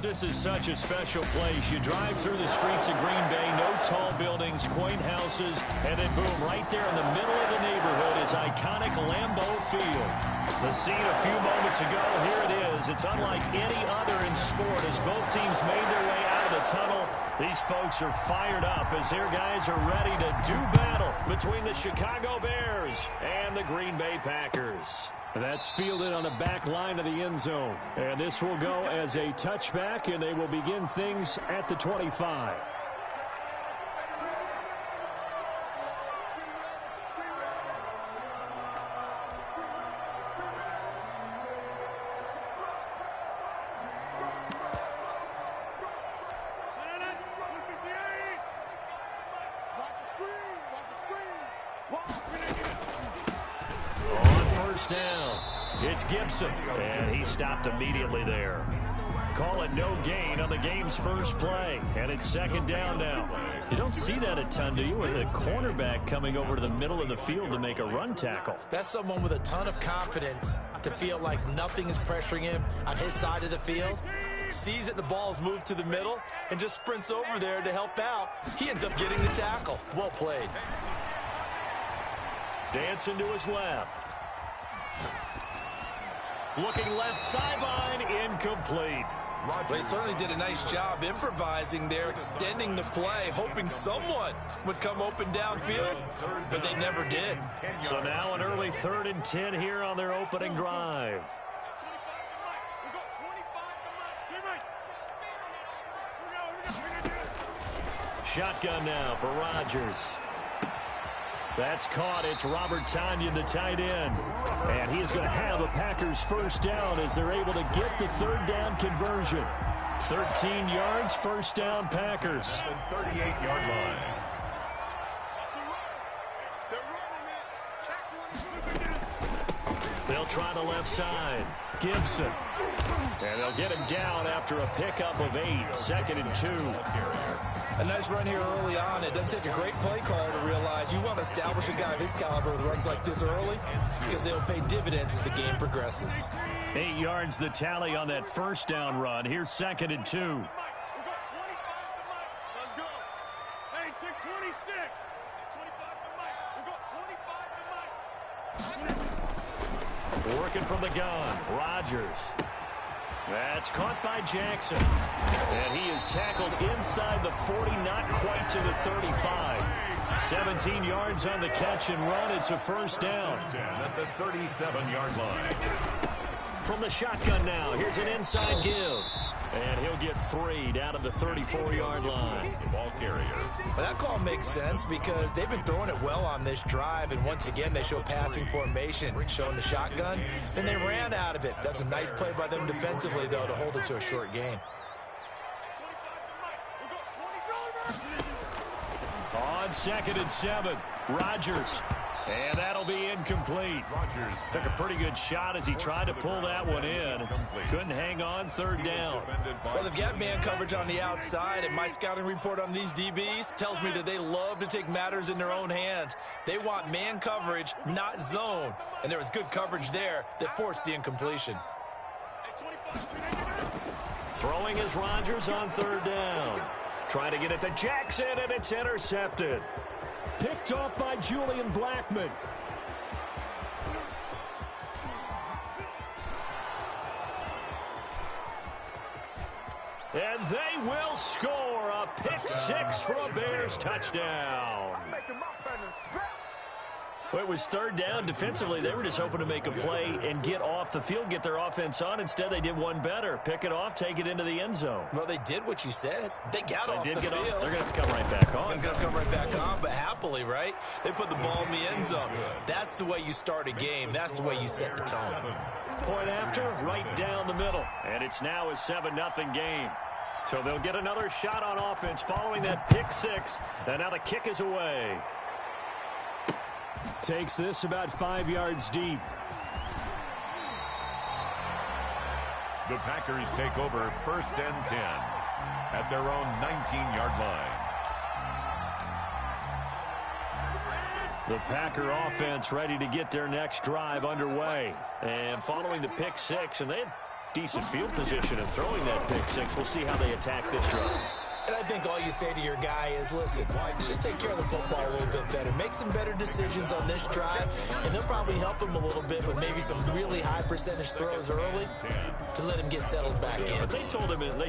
This is such a special place. You drive through the streets of Green Bay, no tall buildings, quaint houses, and then boom, right there in the middle of the neighborhood is iconic Lambeau Field. The scene a few moments ago, here it is. It's unlike any other in sport as both teams made their way out of the tunnel. These folks are fired up as their guys are ready to do battle between the Chicago Bears and the Green Bay Packers. That's fielded on the back line of the end zone. And this will go as a touchback, and they will begin things at the 25. Down. It's Gibson, and he stopped immediately there. Call it no gain on the game's first play, and it's second down now. You don't see that a ton, do you? With a cornerback coming over to the middle of the field to make a run tackle. That's someone with a ton of confidence to feel like nothing is pressuring him on his side of the field. Sees that the ball's moved to the middle and just sprints over there to help out. He ends up getting the tackle. Well played. Dancing to his left. Looking left sideline, incomplete. They certainly did a nice job improvising there, extending the play, hoping someone would come open downfield, but they never did. So now an early 3rd and 10 here on their opening drive. Shotgun now for Rodgers. That's caught. It's Robert Tonyan, the tight end. And he is going to have a Packers first down as they're able to get the 3rd down conversion. 13 yards, first down Packers. 38-yard line. They'll try the left side. Gibson. And they'll get him down after a pickup of 8. 2nd and 2. A nice run here early on. It doesn't take a great play call to realize you want to establish a guy of his caliber with runs like this early because they'll pay dividends as the game progresses. 8 yards the tally on that first down run. Here's 2nd and 2. Working from the gun. Rodgers. That's caught by Jackson. And he is tackled inside the 40, not quite to the 35. 17 yards on the catch and run. It's a first down. At the 37-yard line. From the shotgun now, here's an inside give. And he'll get 3 down at the 34-yard line. The ball carrier. But that call makes sense because they've been throwing it well on this drive, and once again they show passing formation, showing the shotgun. Then they ran out of it. That's a nice play by them defensively, though, to hold it to a short gain. On 2nd and 7, Rodgers. And that'll be incomplete. Rodgers took a pretty good shot as he tried to pull that one in. Couldn't hang on, 3rd down. Well, they've got man coverage on the outside, and my scouting report on these DBs tells me that they love to take matters in their own hands. They want man coverage, not zone. And there was good coverage there that forced the incompletion. Throwing is Rodgers on 3rd down. Trying to get it to Jackson, and it's intercepted. Picked off by Julian Blackmon. And they will score a pick-6 for a Bears touchdown. Well, it was 3rd down. Defensively, they were just hoping to make a play and get off the field, get their offense on. Instead, they did one better. Pick it off, take it into the end zone. Well, they did what you said. They got off the field. They're going to have to come right back on. They're going to come right back on, but happily, right? They put the ball in the end zone. That's the way you start a game. That's the way you set the tone. Point after, right down the middle. And it's now a 7-0 game. So they'll get another shot on offense following that pick-6. And now the kick is away. Takes this about 5 yards deep. The Packers take over 1st and 10 at their own 19-yard line. The Packer offense ready to get their next drive underway. And following the pick-6, and they had decent field position and throwing that pick six. We'll see how they attack this drive. And I think all you say to your guy is, listen, just take care of the football a little bit better. Make some better decisions on this drive, and they'll probably help him a little bit with maybe some really high percentage throws early to let him get settled back in. But they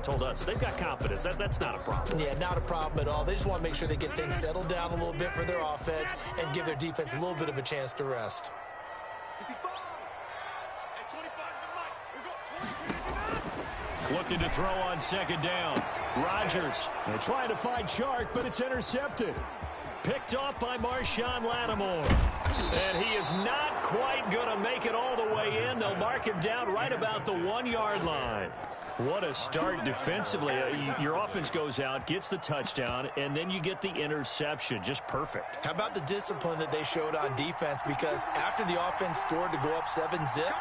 told us, they've got confidence. That's not a problem. Yeah, not a problem at all. They just want to make sure they get things settled down a little bit for their offense and give their defense a little bit of a chance to rest. Looking to throw on second down. Rodgers. They're trying to find Chark, but it's intercepted. Picked off by Marshawn Lattimore. And he is not quite going to make it all the way in. They'll mark him down right about the 1-yard line. What a start defensively. Your offense goes out, gets the touchdown, and then you get the interception. Just perfect. How about the discipline that they showed on defense? Because after the offense scored to go up 7-zip,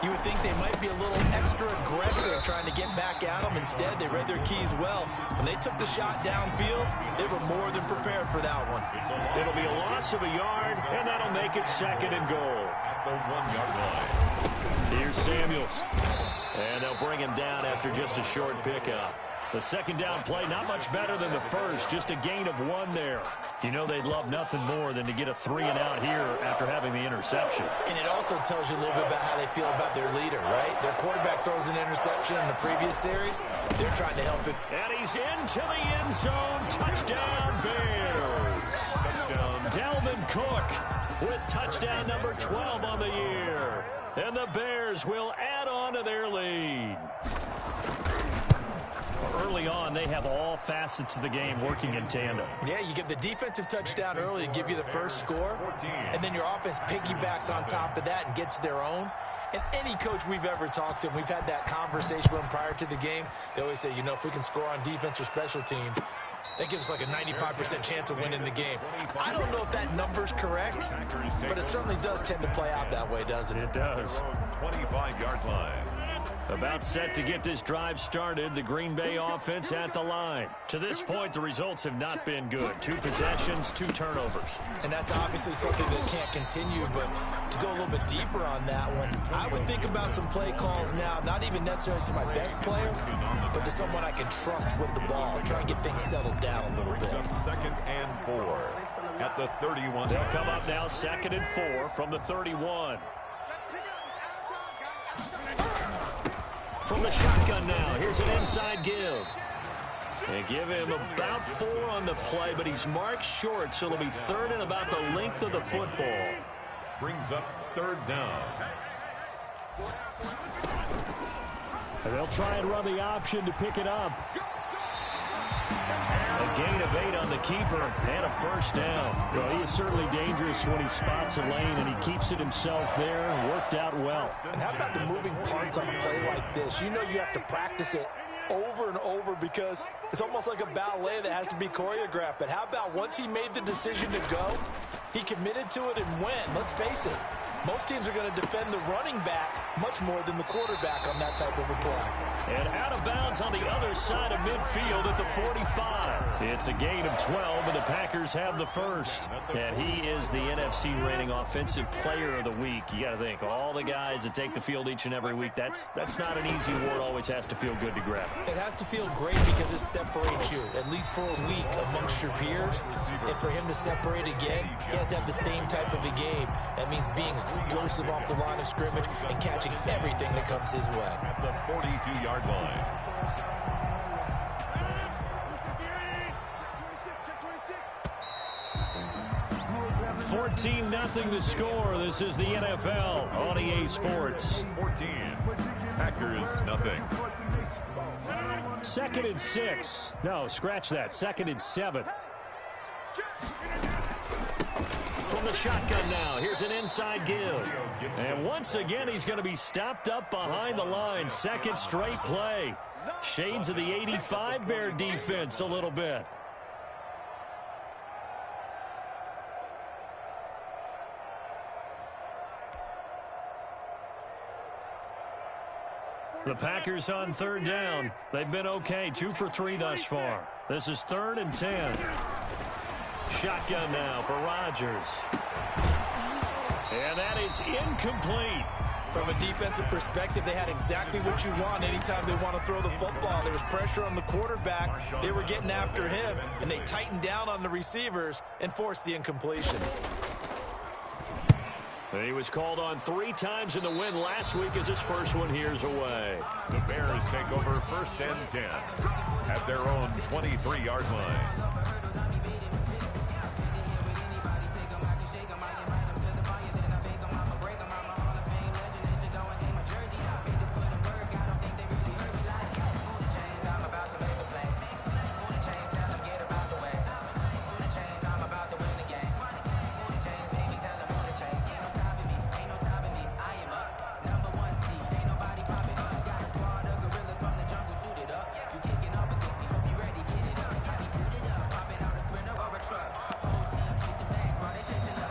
you would think they might be a little extra aggressive trying to get back at them. Instead, they read their keys well. When they took the shot downfield, they were more than prepared for that one. It'll be a loss of a yard, and that'll make it second and goal. At the 1-yard line. Here's Samuels. And they'll bring him down after just a short pickup. The second down play, not much better than the first. Just a gain of 1 there. You know they'd love nothing more than to get a 3-and-out here after having the interception. And it also tells you a little bit about how they feel about their leader, right? Their quarterback throws an interception in the previous series. They're trying to help it. And he's into the end zone. Touchdown, Bears. Touchdown. Dalvin Cook with touchdown number 12 on the year. And the Bears will add on to their lead. Early on, they have all facets of the game working in tandem. Yeah, you get the defensive touchdown early to give you the first score, and then your offense piggybacks on top of that and gets their own. And any coach we've ever talked to, we've had that conversation with them prior to the game, they always say, you know, if we can score on defense or special teams, that gives us like a 95% chance of winning the game. I don't know if that number's correct, but it certainly does tend to play out that way, doesn't it? It does. 25-yard line. About set to get this drive started, the Green Bay offense at the line. To this point, the results have not been good. 2 possessions, 2 turnovers. And that's obviously something that can't continue, but to go a little bit deeper on that one, I would think about some play calls now, not even necessarily to my best player, but to someone I can trust with the ball. Try and get things settled down a little bit. Second and 4 at the 31. They'll come up now, 2nd and 4 from the 31. From the shotgun now, here's an inside give. They give him about 4 on the play, but he's marked short, so it'll be 3rd and about the length of the football. Brings up 3rd down. And they'll try and run the option to pick it up. A gain of 8 on the keeper and a first down. Well, he is certainly dangerous when he spots a lane, and he keeps it himself there. Worked out well. And how about the moving parts on a play like this? You know you have to practice it over and over because it's almost like a ballet that has to be choreographed. But how about once he made the decision to go, he committed to it and went. Let's face it, most teams are going to defend the running back much more than the quarterback on that type of a play. And out of bounds on the other side of midfield at the 45. It's a gain of 12, and the Packers have the first. And he is the NFC reigning offensive player of the week. You got to think, all the guys that take the field each and every week, that's not an easy award. Always has to feel good to grab it. It has to feel great because it separates you, at least for a week, amongst your peers. And for him to separate again, he has to have the same type of a game. That means being explosive off the line of scrimmage and catching everything that comes his way. At the 42-yard line. 14-0 the score. This is the NFL on EA Sports. 14. Packers nothing. 2nd and 6. No, scratch that. 2nd and 7. From the shotgun now. Here's an inside give. And once again, he's going to be stopped up behind the line. 2nd straight play. Shades of the 85 Bear defense a little bit. The Packers on 3rd down. They've been okay. 2 for 3 thus far. This is 3rd and 10. Shotgun now for Rodgers. And that is incomplete. From a defensive perspective, they had exactly what you want anytime they want to throw the football. There was pressure on the quarterback. They were getting after him, and they tightened down on the receivers and forced the incompletion. He was called on 3 times in the win last week as his first one here's away. The Bears take over 1st and 10 at their own 23-yard line.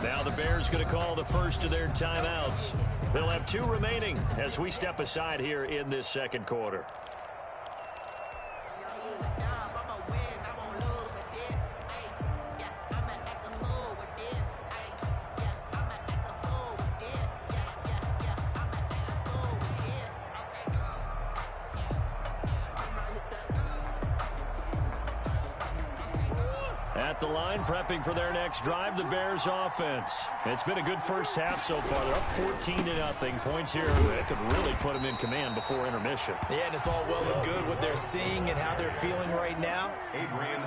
Now the Bears going to call the first of their timeouts. They'll have 2 remaining as we step aside here in this second quarter. At the line, prepping for their next drive, the Bears offense. It's been a good first half so far. They're up 14-0. Points here that could really put them in command before intermission. Yeah, and it's all well and good what they're seeing and how they're feeling right now.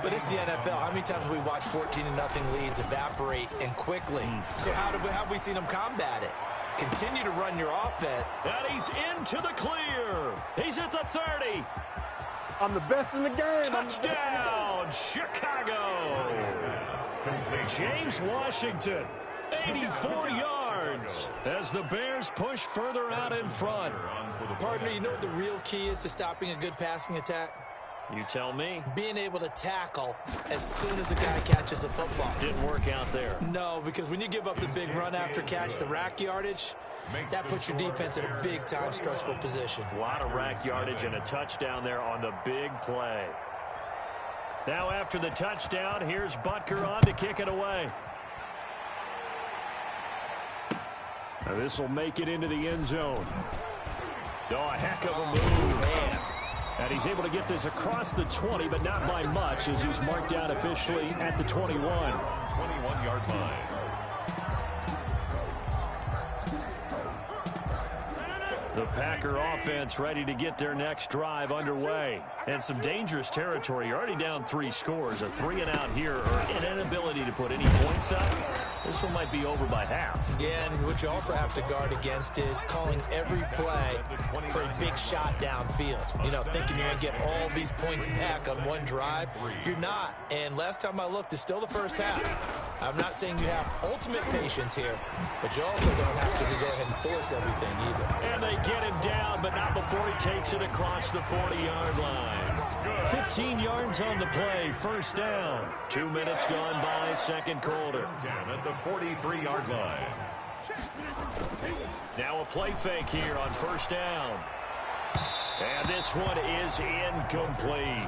But it's the NFL. How many times have we watched 14-0 leads evaporate and quickly? So how have we seen them combat it? Continue to run your offense. And he's into the clear. He's at the 30. I'm the best in the game. Touchdown, Chicago. James Washington, 84 yards as the Bears push further out in front. Partner, you know what the real key is to stopping a good passing attack? You tell me. Being able to tackle as soon as a guy catches the football. Didn't work out there. No, because when you give up the big run after catch, the rack yardage, that puts your defense in a big-time stressful position. A lot of rack yardage and a touchdown there on the big play. Now after the touchdown, here's Butker on to kick it away. Now this will make it into the end zone. Oh, a heck of a move. Man. And he's able to get this across the 20, but not by much as he's marked out officially at the 21. 21-yard line. The Packer offense ready to get their next drive underway. And some dangerous territory. You're already down 3 scores. A 3-and-out here or an inability to put any points up. This one might be over by half. Yeah, and what you also have to guard against is calling every play for a big shot downfield. You know, thinking you're going to get all these points back on one drive. You're not. And last time I looked, it's still the first half. I'm not saying you have ultimate patience here, but you also don't have to go ahead and force everything either. And they get him down, but not before he takes it across the 40-yard line. 15 yards on the play, first down. 2 minutes gone by, second quarter. 10 at the 43-yard line. Now a play fake here on first down. And this one is incomplete.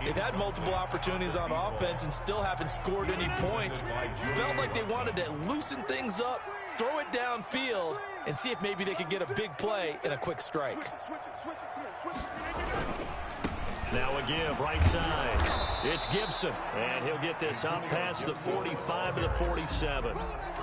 They've had multiple opportunities on offense and still haven't scored any points. Felt like they wanted to loosen things up, throw it downfield, and see if maybe they could get a big play and a quick strike. Now a give, right side. It's Gibson, and he'll get this out past the 45 to the 47.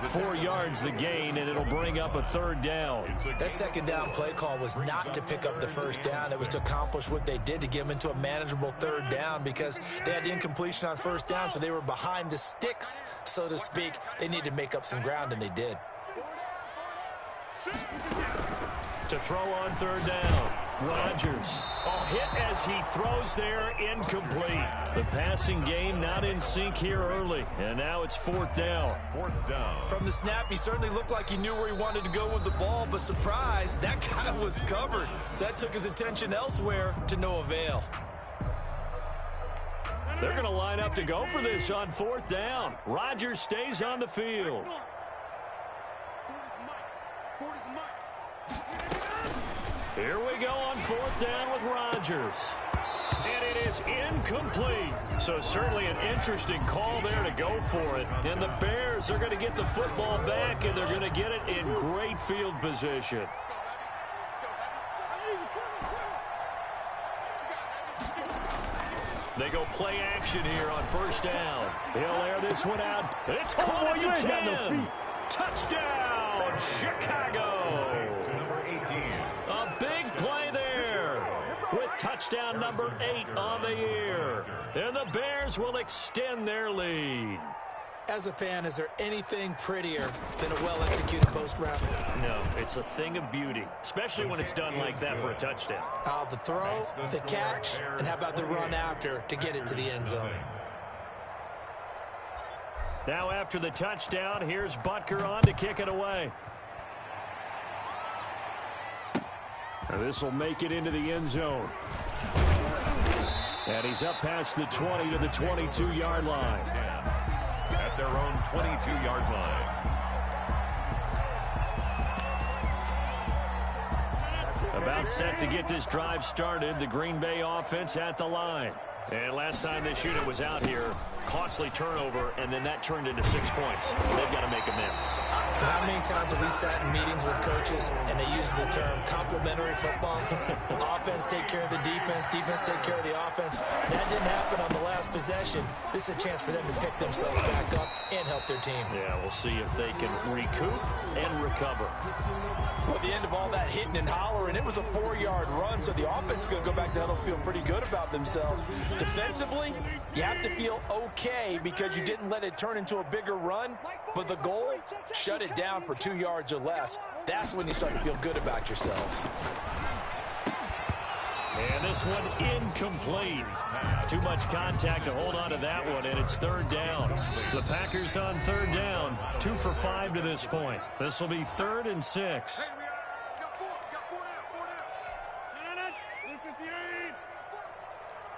4 yards the gain, and it'll bring up a third down. That second down play call was not to pick up the first down. It was to accomplish what they did to get them into a manageable third down because they had the incompletion on first down, so they were behind the sticks, so to speak. They needed to make up some ground, and they did. To throw on third down, Rodgers. Hit as he throws there, incomplete. The passing game not in sync here early, and now it's fourth down. Fourth down. From the snap, he certainly looked like he knew where he wanted to go with the ball, but surprise, that guy was covered. So that took his attention elsewhere to no avail. They're going to line up to go for this on fourth down. Rodgers stays on the field. Here we go on fourth down with Rodgers. And it is incomplete. So certainly an interesting call there to go for it. And the Bears are going to get the football back, and they're going to get it in great field position. They go play action here on first down. He'll air this one out. It's caught at the 10. No feet. Touchdown, Chicago. Number 18. A big play there with touchdown number 8 on the year. And the Bears will extend their lead. As a fan, is there anything prettier than a well-executed post route? No, it's a thing of beauty, especially when it's done like that for a touchdown. The throw, the catch, and how about the run after to get it to the end zone? Now after the touchdown, here's Butker on to kick it away. This will make it into the end zone. And he's up past the 20 to the 22-yard line. At their own 22-yard line. About set to get this drive started, the Green Bay offense at the line. And last time this unit was out here, costly turnover, and then that turned into 6 points. They've got to make amends. How many times have we sat in meetings with coaches and they use the term complementary football? Offense take care of the defense, defense take care of the offense. That didn't happen on the last possession. This is a chance for them to pick themselves back up and help their team. Yeah, we'll see if they can recoup and recover. Well, at the end of all that hitting and hollering, it was a 4-yard run, so the offense is going to go back to huddle, feel pretty good about themselves. Defensively, you have to feel okay because you didn't let it turn into a bigger run, but the goal, shut it down for 2 yards or less. That's when you start to feel good about yourselves. And this one incomplete. Too much contact to hold on to that one, and it's third down. The Packers on third down, 2 for 5 to this point. This will be 3rd and 6.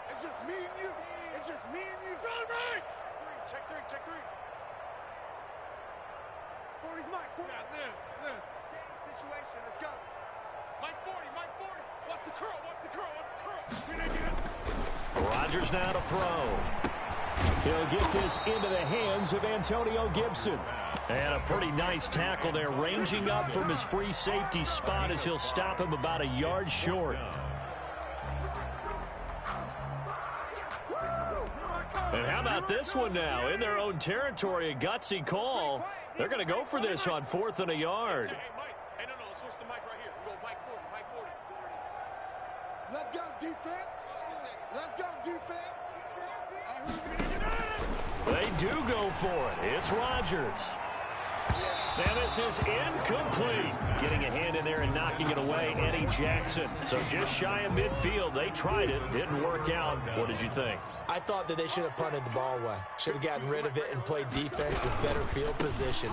It's just me and you. It's just me and you. Run, right. Check three. 40's Mike. 40. This. Stay in situation. Let's go. Mike 40. Watch the curl. Rodgers now to throw. He'll get this into the hands of Antonio Gibson. And a pretty nice tackle there, ranging up from his free safety spot as he'll stop him about a yard short. And how about this one now? In their own territory, a gutsy call. They're going to go for this on 4th and a yard. Hey, no, switch the mic right here. We go Mike 40. Let's go, defense. They do go for it. It's Rodgers. And this is incomplete. Getting a hand in there and knocking it away, Eddie Jackson. So just shy of midfield. They tried it. Didn't work out. What did you think? I thought that they should have punted the ball away. Should have gotten rid of it and played defense with better field position.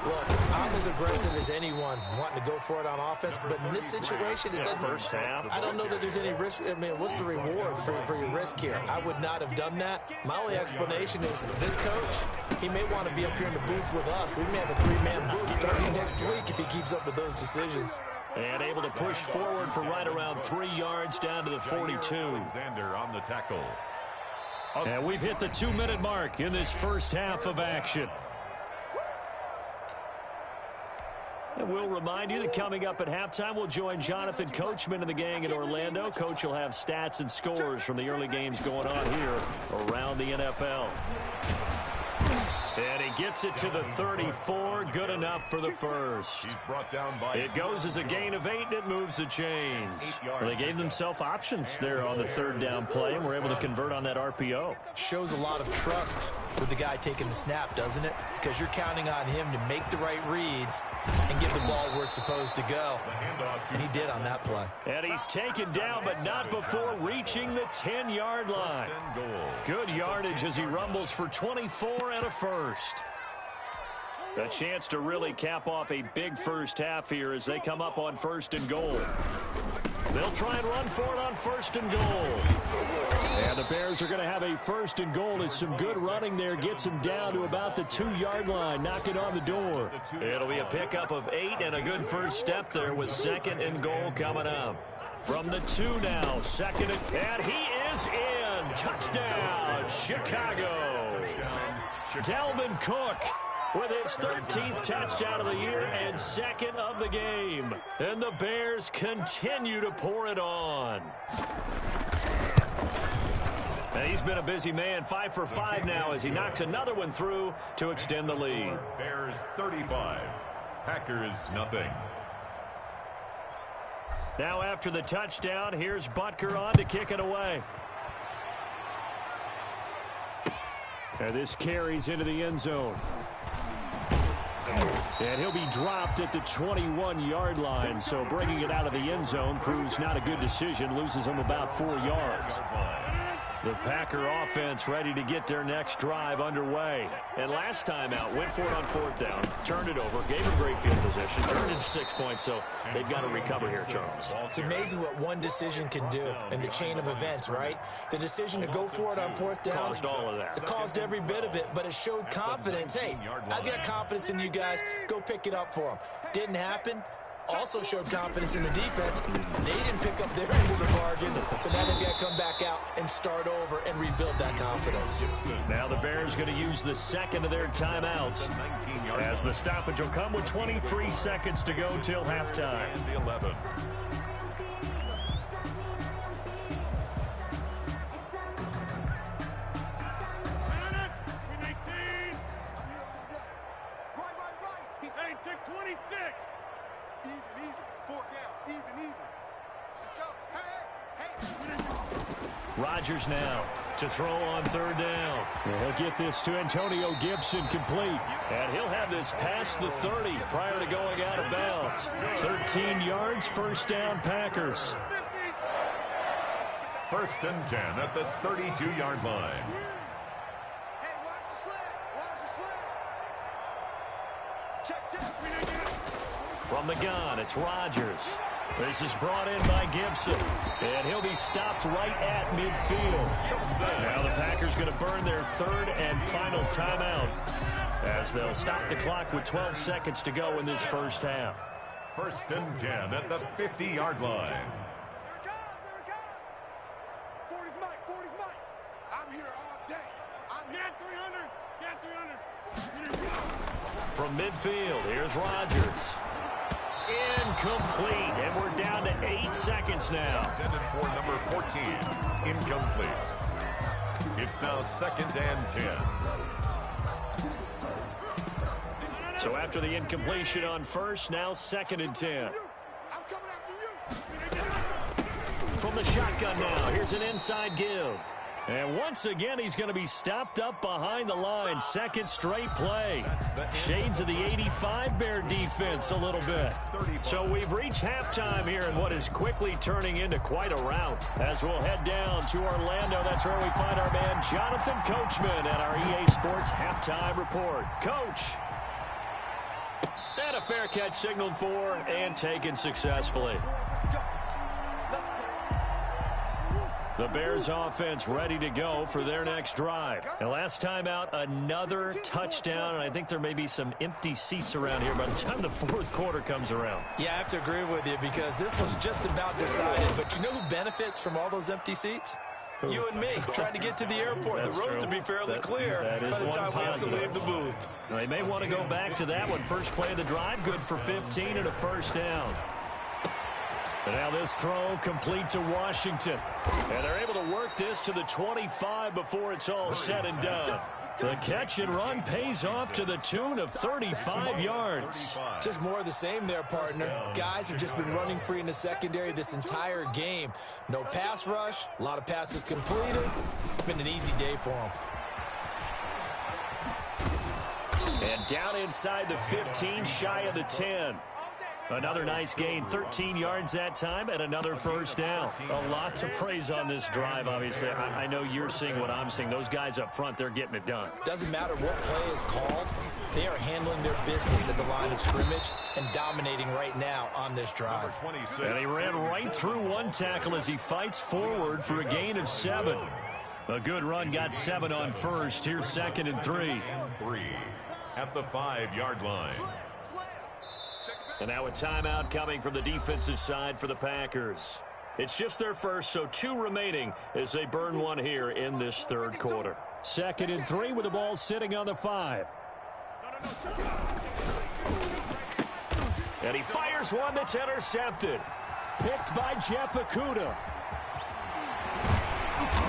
Look, I'm as aggressive as anyone wanting to go for it on offense, but in this situation, it doesn't. First half. I don't know that there's any risk. I mean, what's the reward for your risk here? I would not have done that. My only explanation is this coach, he may want to be up here in the booth with us. We may have a 3-man booth starting next week if he keeps up with those decisions. And able to push forward for right around 3 yards down to the 42. Alexander on the tackle. And we've hit the 2-minute mark in this first half of action. And we'll remind you that coming up at halftime, we'll join Jonathan Coachman and the gang in Orlando. Coach will have stats and scores from the early games going on here around the NFL. And he gets it to the 34. Good enough for the first. He's brought down by. It goes as a gain of 8, and it moves the chains. Well, they gave themselves options there on the third down play, and were able to convert on that RPO. Shows a lot of trust with the guy taking the snap, doesn't it? Because you're counting on him to make the right reads and give the ball where it's supposed to go. And he did on that play. And he's taken down, but not before reaching the 10-yard line. Good yardage as he rumbles for 24 and a first. A chance to really cap off a big first half here as they come up on 1st and goal. They'll try and run for it on 1st and goal. And the Bears are going to have a 1st and goal as some good running there gets them down to about the 2-yard line, knocking on the door. It'll be a pickup of 8 and a good first step there with 2nd and goal coming up. From the 2 now, 2nd and he is in. Touchdown, Chicago. Dalvin Cook with his 13th touchdown of the year and 2nd of the game. And the Bears continue to pour it on. And he's been a busy man, 5 for 5 now as he knocks another one through to extend the lead. Bears 35, Packers nothing. Now after the touchdown, here's Butker on to kick it away. And this carries into the end zone. And he'll be dropped at the 21-yard line, so bringing it out of the end zone proves not a good decision, loses him about 4 yards. The Packer offense ready to get their next drive underway. And last time out, went for it on 4th down, turned it over, gave a great field position, turned it 6 points, so they've got to recover here, Charles. It's amazing what one decision can do in the chain of events, right? The decision to go for it on 4th down. Caused all of that. It caused every bit of it, but it showed confidence. Hey, I've got confidence in you guys. Go pick it up for them. Didn't happen. Also showed confidence in the defense. They didn't pick up their end of the bargain, so now they've got to come back out and start over and rebuild that confidence. Now the Bears going to use the second of their timeouts as the stoppage will come with 23 seconds to go till halftime. And 11. Hey, take 26. Even. 4 down. Even. Let's go. Hey. Rodgers now to throw on 3rd down. And he'll get this to Antonio Gibson complete. And he'll have this past the 30 prior to going out of bounds. 13 yards, 1st down Packers. 1st and 10 at the 32-yard line. Hey, watch the slant. Check. From the gun, it's Rodgers. This is brought in by Gibson. And he'll be stopped right at midfield. Now the Packers going to burn their 3rd and final timeout as they'll stop the clock with 12 seconds to go in this first half. 1st and 10 at the 50-yard line. Here it comes. 40's Mike. I'm here all day. I'm here. 300. From midfield, here's Rodgers. Incomplete, and we're down to 8 seconds now. Intended for number 14, incomplete. It's now 2nd and 10. So after the incompletion on 1st, now 2nd and 10. I'm coming after you. From the shotgun now, here's an inside give. And once again, he's going to be stopped up behind the line. 2nd straight play. Shades of the 85 Bear defense a little bit. So we've reached halftime here in what is quickly turning into quite a rout. As we'll head down to Orlando, that's where we find our man Jonathan Coachman at our EA Sports Halftime Report. Coach. And a fair catch signaled for and taken successfully. The Bears offense ready to go for their next drive. And last time out, another touchdown, and I think there may be some empty seats around here by the time the 4th quarter comes around. Yeah, I have to agree with you because this one's just about decided. But you know who benefits from all those empty seats? You and me, trying to get to the airport. That's the roads true. will be fairly clear by the time we have to leave the booth. They may want to go back to that one. First play of the drive, good for 15 and a 1st down. And now this throw complete to Washington. And they're able to work this to the 25 before it's all said and done. The catch and run pays off to the tune of 35 yards. Just more of the same there, partner. Guys have just been running free in the secondary this entire game. No pass rush, a lot of passes completed. It's been an easy day for them. And down inside the 15, shy of the 10. Another nice gain, 13 yards that time, and another 1st down. A lot to praise on this drive, obviously. I know you're seeing what I'm seeing. Those guys up front, they're getting it done. Doesn't matter what play is called. They are handling their business at the line of scrimmage and dominating right now on this drive. And he ran right through one tackle as he fights forward for a gain of 7. A good run, got 7 on 1st. Here's 2nd and 3. At the 5-yard line. And now a timeout coming from the defensive side for the Packers. It's just their first, so 2 remaining as they burn one here in this 3rd quarter. 2nd and 3 with the ball sitting on the 5. And he fires one that's intercepted. Picked by Jeff Okudah.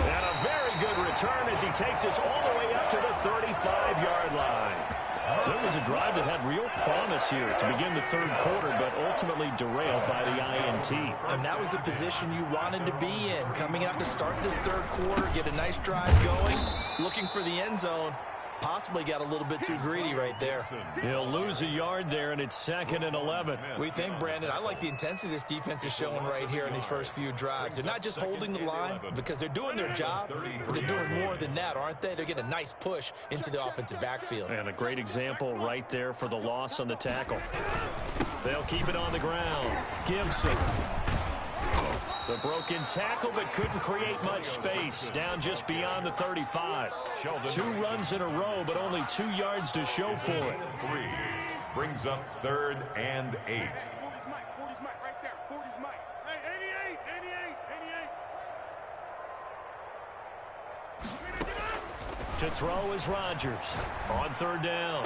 And a very good return as he takes us all the way up to the 35-yard line. So it was a drive that had real promise here to begin the third quarter, but ultimately derailed by the INT. And that was the position you wanted to be in, coming out to start this third quarter, get a nice drive going, looking for the end zone. Possibly got a little bit too greedy right there. He'll lose a yard there, and it's 2nd and 11. We think, Brandon, I like the intensity this defense is showing right here in these first few drives. They're not just holding the line because they're doing their job, but they're doing more than that, aren't they? They're getting a nice push into the offensive backfield. And a great example right there for the loss on the tackle. They'll keep it on the ground. Gibson. The broken tackle, but couldn't create much space. Down just beyond the 35. 2 runs in a row, but only 2 yards to show for it. 3 brings up 3rd and 8. 40's Mike. 40's Mike right there. 40's Mike. Hey, 88. To throw is Rodgers on 3rd down.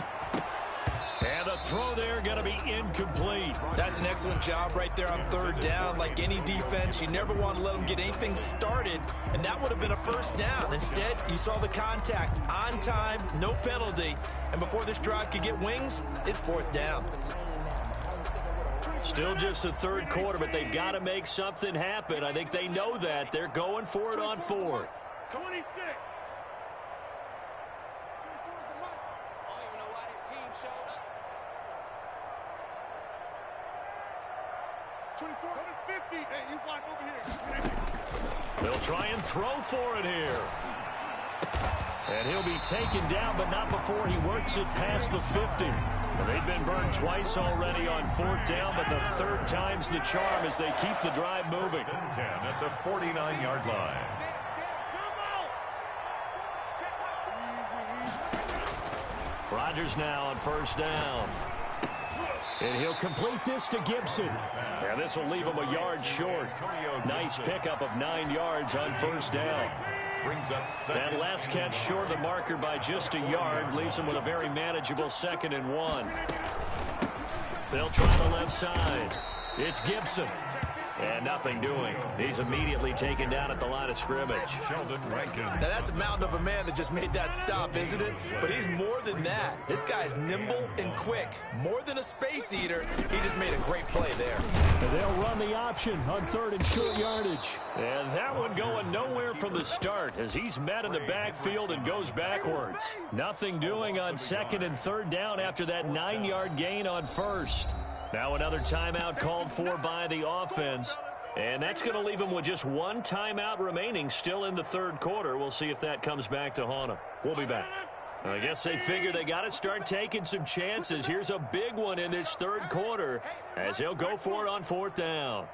And a throw there going to be incomplete. That's an excellent job right there on 3rd down. Like any defense, you never want to let them get anything started, and that would have been a 1st down. Instead, you saw the contact on time, no penalty, and before this drive could get wings, it's 4th down. Still just the third quarter, but they've got to make something happen. I think they know that. They're going for it on 4th. 26. Hey, you block over here. They'll try and throw for it here. And he'll be taken down, but not before he works it past the 50. Well, they've been burned twice already on 4th down, but the 3rd time's the charm as they keep the drive moving. 10 at the 49-yard line. Rodgers now on 1st down. And he'll complete this to Gibson. And this will leave him a yard short. Nice pickup of 9 yards on 1st down. Brings up 2nd. That last catch short of the marker by just a yard leaves him with a very manageable 2nd and 1. They'll try the left side. It's Gibson. And nothing doing. He's immediately taken down at the line of scrimmage. Sheldon Rankin. Now, that's a mountain of a man that just made that stop, isn't it? But he's more than that. This guy's nimble and quick. More than a space eater. He just made a great play there. And they'll run the option on 3rd and short yardage. And that one going nowhere from the start as he's met in the backfield and goes backwards. Nothing doing on 2nd and 3rd down after that 9-yard gain on 1st. Now another timeout called for by the offense. And that's going to leave him with just 1 timeout remaining still in the third quarter. We'll see if that comes back to haunt him. We'll be back. I guess they figure they got to start taking some chances. Here's a big one in this third quarter as he'll go for it on 4th down.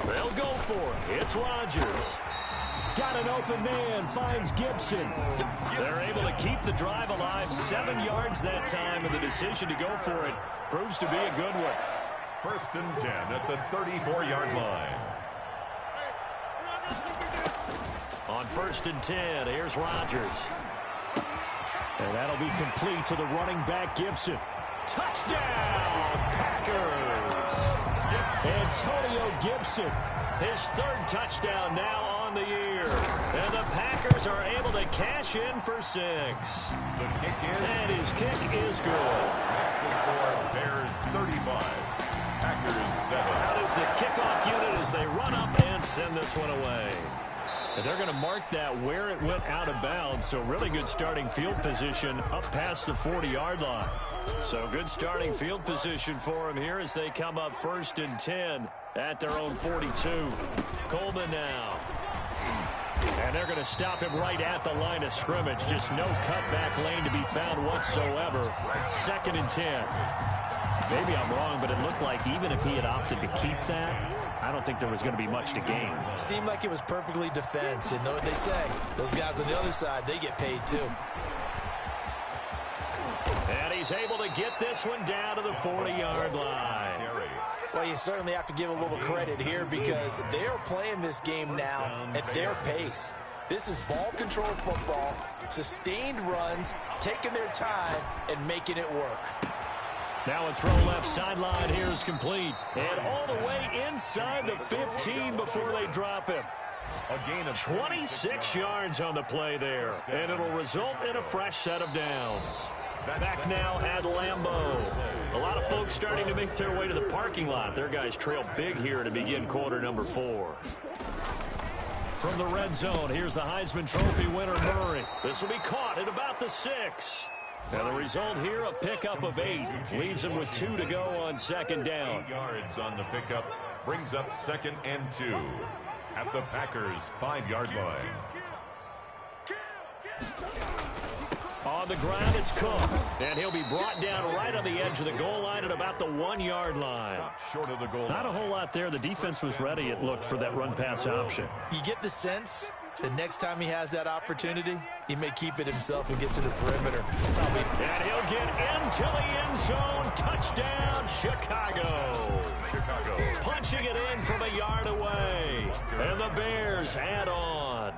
They'll go for it. It's Rodgers. Got an open man, finds Gibson. They're able to keep the drive alive. 7 yards that time, and the decision to go for it proves to be a good one. 1st and 10 at the 34-yard line. On 1st and 10, here's Rodgers. And that'll be complete to the running back, Gibson. Touchdown, Packers! Antonio Gibson, his 3rd touchdown now on the year. And the Packers are able to cash in for 6. The kick is. And his kick is good. That's the score. Bears 35. Packers 7. Out is the kickoff unit as they run up and send this one away. And they're going to mark that where it went out of bounds. So really good starting field position up past the 40-yard line. So good starting field position for them here as they come up 1st and 10 at their own 42. Coleman now. And they're going to stop him right at the line of scrimmage. Just no cutback lane to be found whatsoever. 2nd and 10. Maybe I'm wrong, but it looked like even if he had opted to keep that, I don't think there was going to be much to gain. Seemed like it was perfectly defense. And know what they say? Those guys on the other side, they get paid too. And he's able to get this one down to the 40-yard line. Well, you certainly have to give a little credit here because they're playing this game now at their pace. This is ball control football, sustained runs, taking their time, and making it work. Now a throw left sideline here is complete. And all the way inside the 15 before they drop him. A gain of 26 yards on the play there, and it'll result in a fresh set of downs. Back now at Lambeau. A lot of folks starting to make their way to the parking lot. Their guys trail big here to begin quarter number 4. From the red zone, here's the Heisman Trophy winner, Murray. This will be caught at about the 6. And the result here, a pickup of 8. Leaves him with 2 to go on second down. 8 yards on the pickup. Brings up 2nd and 2. At the Packers' 5-yard line. On the ground, it's Cook. And he'll be brought down right on the edge of the goal line at about the 1-yard line. Short of the goal line. Not a whole lot there. The defense was ready, it looked, for that run-pass option. You get the sense that next time he has that opportunity, he may keep it himself and get to the perimeter. And he'll get into the end zone. Touchdown, Chicago. Punching it in from a yard away. And the Bears add on.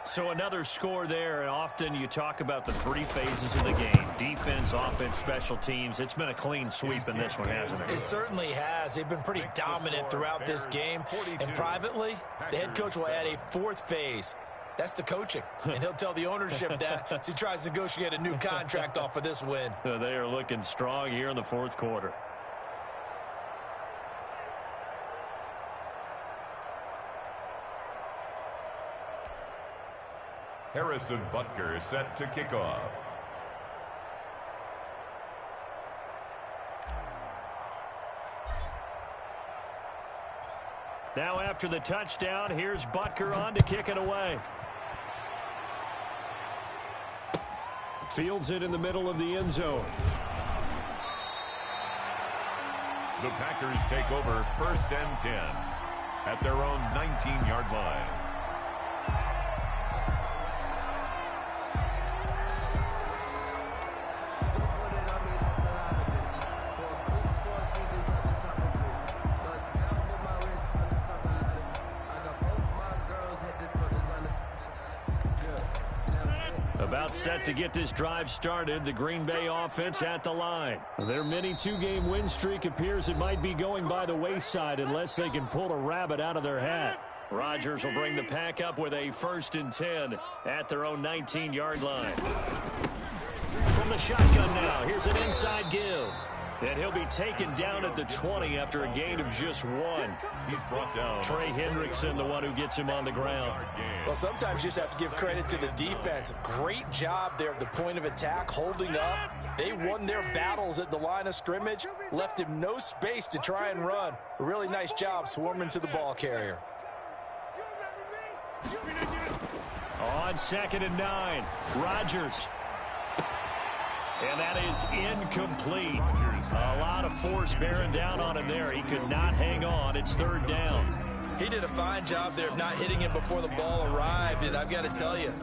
So another score there, and often you talk about the 3 phases of the game. Defense, offense, special teams. It's been a clean sweep in this one, hasn't it? It certainly has. They've been pretty dominant throughout this game. And privately, the head coach will add a 4th phase. That's the coaching. And he'll tell the ownership that as he tries to negotiate a new contract off of this win. They are looking strong here in the 4th quarter. Harrison Butker set to kick off. Now after the touchdown, here's Butker on to kick it away. Fields it in the middle of the end zone. The Packers take over 1st and 10 at their own 19-yard line. About set to get this drive started. The Green Bay offense at the line. Their mini 2-game win streak appears it might be going by the wayside unless they can pull a rabbit out of their hat. Rodgers will bring the pack up with a 1st and 10 at their own 19-yard line. From the shotgun now, here's an inside give. And he'll be taken down at the 20 after a gain of just 1. He's brought down. Trey Hendrickson, the one who gets him on the ground. Well, sometimes you just have to give credit to the defense. Great job there at the point of attack, holding up. They won their battles at the line of scrimmage, left him no space to try and run. A really nice job swarming to the ball carrier. On 2nd and 9, Rodgers. And that is incomplete. A lot of force bearing down on him there. He could not hang on. It's 3rd down. He did a fine job there of not hitting him before the ball arrived. And I've got to tell you,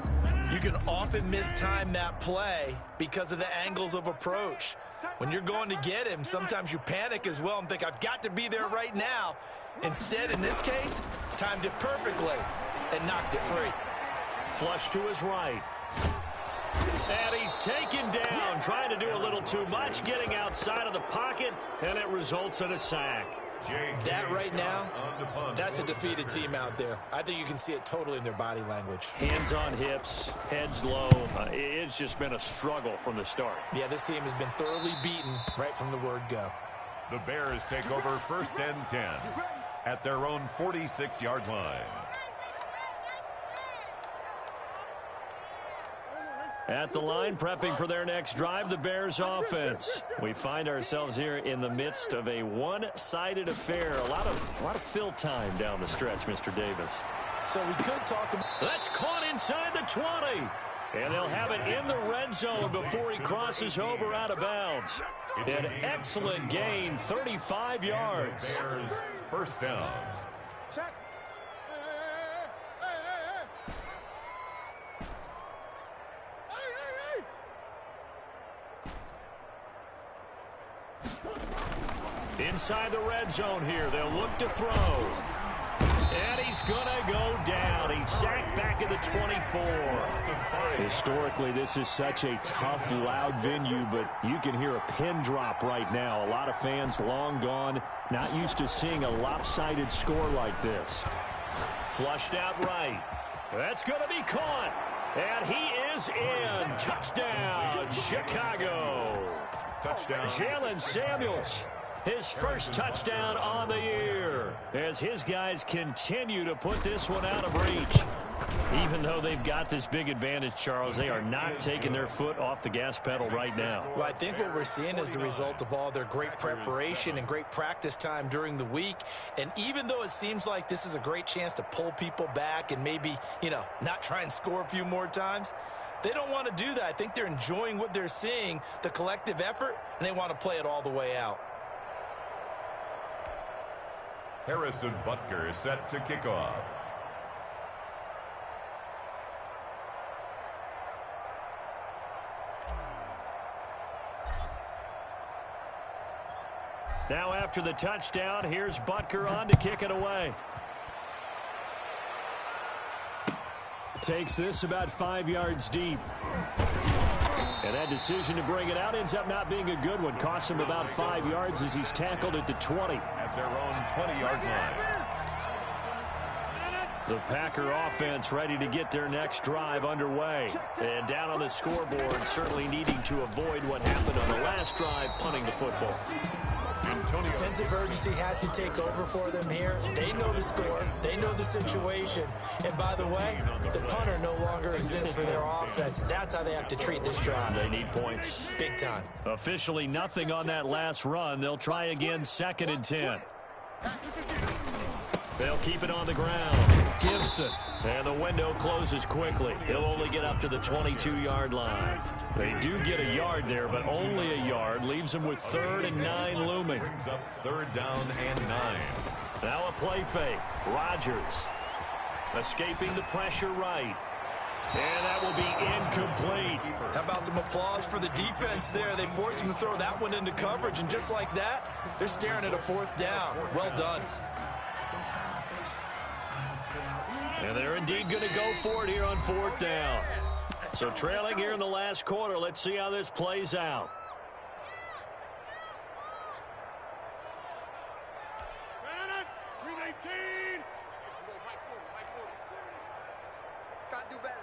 you can often mistime that play because of the angles of approach. When you're going to get him, sometimes you panic as well and think, I've got to be there right now. Instead, in this case, timed it perfectly and knocked it free. Flush to his right. And he's taken down, trying to do a little too much, getting outside of the pocket, and it results in a sack. That right now, that's a defeated team out there. I think you can see it totally in their body language. Hands on hips, heads low. It's just been a struggle from the start. Yeah, this team has been thoroughly beaten right from the word go. The Bears take over 1st and 10 at their own 46-yard line. At the line, prepping for their next drive, the Bears offense. We find ourselves here in the midst of a one-sided affair. A lot of fill time down the stretch, Mr. Davis. So we could talk about... That's caught inside the 20. And they'll have it in the red zone before he crosses over out of bounds. An excellent gain, 35 yards. Bears 1st down. Check. Inside the red zone here, they'll look to throw. And he's going to go down. He's sacked back at the 24. Historically, this is such a tough, loud venue, but you can hear a pin drop right now. A lot of fans long gone, not used to seeing a lopsided score like this. Flushed out right. That's going to be caught. And he is in. Touchdown, Chicago. Touchdown. Jalen Samuels, his first touchdown on the year, as his guys continue to put this one out of reach. Even though they've got this big advantage, Charles, they are not taking their foot off the gas pedal right now. Well, I think what we're seeing is the result of all their great preparation and great practice time during the week. And even though it seems like this is a great chance to pull people back and maybe, not try and score a few more times, they don't want to do that. I think they're enjoying what they're seeing, the collective effort, and they want to play it all the way out. Harrison Butker is set to kick off. Now after the touchdown, here's Butker on to kick it away. Takes this about 5 yards deep. And that decision to bring it out ends up not being a good one. Costs him about 5 yards as he's tackled at the 20. At their own 20-yard line. The Packer offense ready to get their next drive underway. And down on the scoreboard, certainly needing to avoid what happened on the last drive, punting the football. Sense of urgency has to take over for them here. They know the score. They know the situation. And by the way, the punter no longer exists for their offense. That's how they have to treat this drive. They need points. Big time. Officially nothing on that last run. They'll try again, 2nd and 10. They'll keep it on the ground. Gibson. And the window closes quickly. He'll only get up to the 22-yard line. They do get a yard there, but only a yard. Leaves them with 3rd and 9 looming. Brings up 3rd down and 9. Now a play fake. Rodgers escaping the pressure right. And that will be incomplete. How about some applause for the defense there? They forced him to throw that one into coverage, and just like that, they're staring at a 4th down. Well done. And they're indeed going to go for it here on 4th down. So trailing here in the last quarter. Let's see how this plays out. Got to do better.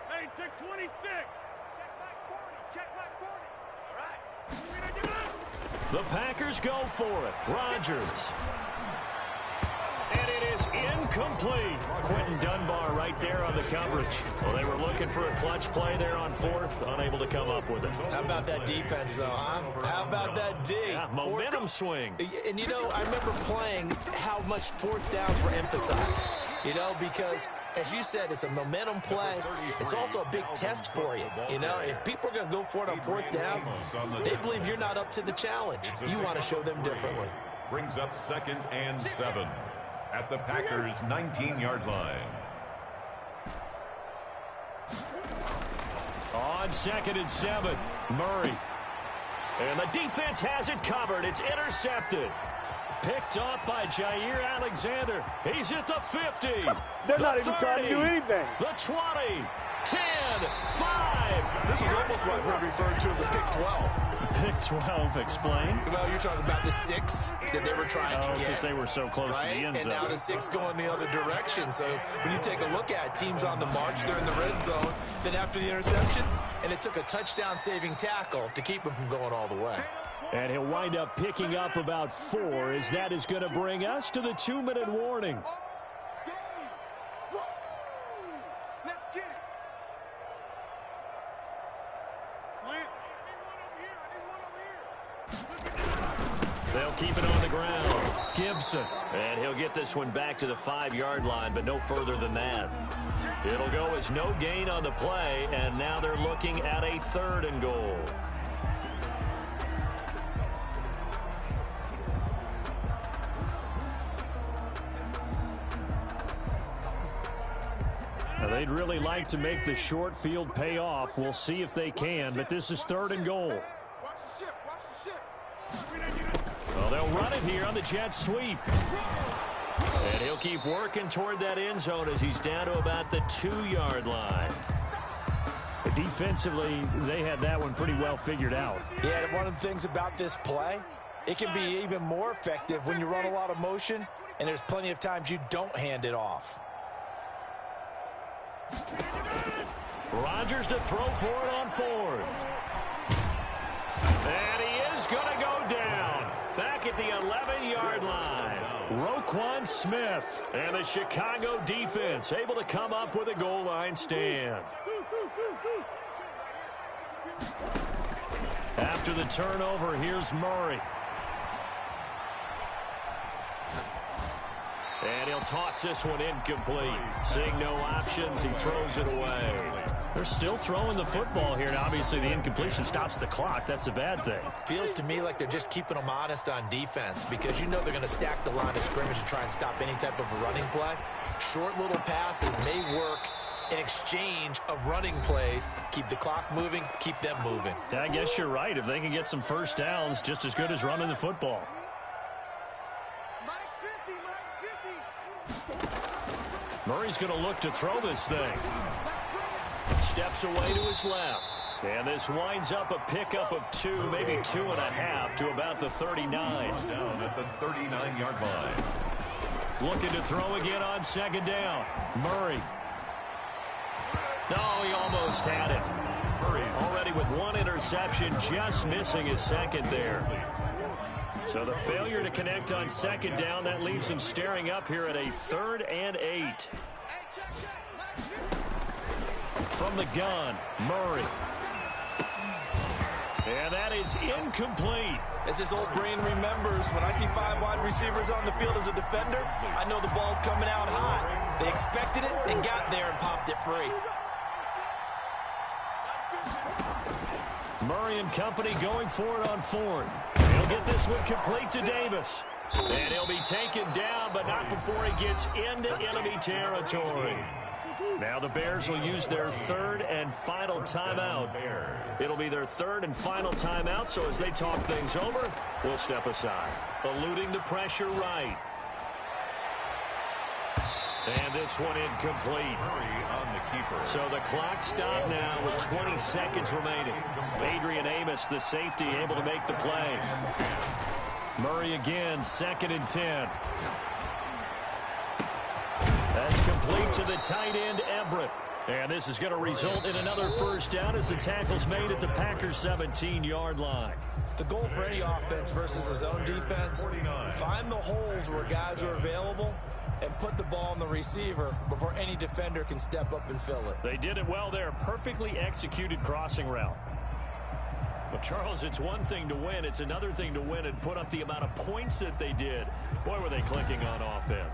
Hey, check 26. Check my 40. Check my 40. All right. The Packers go for it. Rodgers. And it is incomplete. Quentin Dunbar right there on the coverage. Well, they were looking for a clutch play there on 4th, unable to come up with it. How about that defense, though, huh? How about that D? Yeah, momentum swing. And, I remember playing how much 4th downs were emphasized, because, as you said, it's a momentum play. It's also a big test for you. If people are going to go for it on 4th down, they believe you're not up to the challenge. You want to show them differently. Brings up 2nd and 7. At the Packers' 19-yard line. On 2nd and 7, Murray. And the defense has it covered. It's intercepted. Picked off by Jair Alexander. He's at the 50. They're not even trying to do anything. The 20, 10, 5. This is almost what I've heard referred to as a Pick 12. Pick 12, explain. Well, you're talking about the 6 that they were trying to get. Because they were so close to the end zone. And now the 6 going the other direction. So when you take a look at teams on the march, they're in the red zone. Then after the interception, and it took a touchdown-saving tackle to keep him from going all the way. And he'll wind up picking up about 4, as that is going to bring us to the 2-minute warning. Let's get it. They'll keep it on the ground. Gibson. And he'll get this one back to the 5-yard line, but no further than that. It'll go as no gain on the play, and now they're looking at a 3rd and goal. Now, they'd really like to make the short field pay off. We'll see if they can, but this is 3rd and goal. Watch the ship. Watch the ship. Well, they'll run it here on the jet sweep. And he'll keep working toward that end zone as he's down to about the 2-yard line. Defensively, they had that one pretty well figured out. Yeah, and one of the things about this play, it can be even more effective when you run a lot of motion and there's plenty of times you don't hand it off. Rodgers to throw for it on 4th. And he is going to go down. Back at the 11-yard line. Roquan Smith and the Chicago defense able to come up with a goal line stand. After the turnover, here's Murray. And he'll toss this one incomplete. Seeing no options, he throws it away. They're still throwing the football here, and obviously the incompletion stops the clock. That's a bad thing. Feels to me like they're just keeping them honest on defense because you know they're going to stack the line of scrimmage and try and stop any type of a running play. Short little passes may work in exchange of running plays. Keep the clock moving, keep them moving. I guess you're right. If they can get some first downs, just as good as running the football. Murray's going to look to throw this thing. Steps away to his left. And this winds up a pickup of 2, maybe 2.5 to about the 39. Down at the 39-yard line. Looking to throw again on 2nd down. Murray. No, he almost had it. Murray's already with 1 interception, just missing his 2nd there. So the failure to connect on 2nd down, that leaves him staring up here at a 3rd and 8. From the gun, Murray. And that is incomplete. As this old brain remembers, when I see 5 wide receivers on the field as a defender, I know the ball's coming out hot. They expected it and got there and popped it free. Murray and company going for it on 4th. He'll get this one complete to Davis. And he'll be taken down, but not before he gets into enemy territory. Now the Bears will use their 3rd and final timeout. It'll be their 3rd and final timeout, so as they talk things over, we'll step aside. Eluding the pressure right. And this one incomplete. On the keeper. So the clock stopped now with 20 seconds remaining. Adrian Amos, the safety, able to make the play. Murray again, 2nd and 10. That's complete to the tight end, Everett. And this is going to result in another first down as the tackle's made at the Packers' 17-yard line. The goal for any offense versus his own defense, find the holes where guys are available and put the ball on the receiver before any defender can step up and fill it. They did it well there. Perfectly executed crossing route. But, Charles, it's one thing to win. It's another thing to win and put up the amount of points that they did. Boy, were they clicking on offense.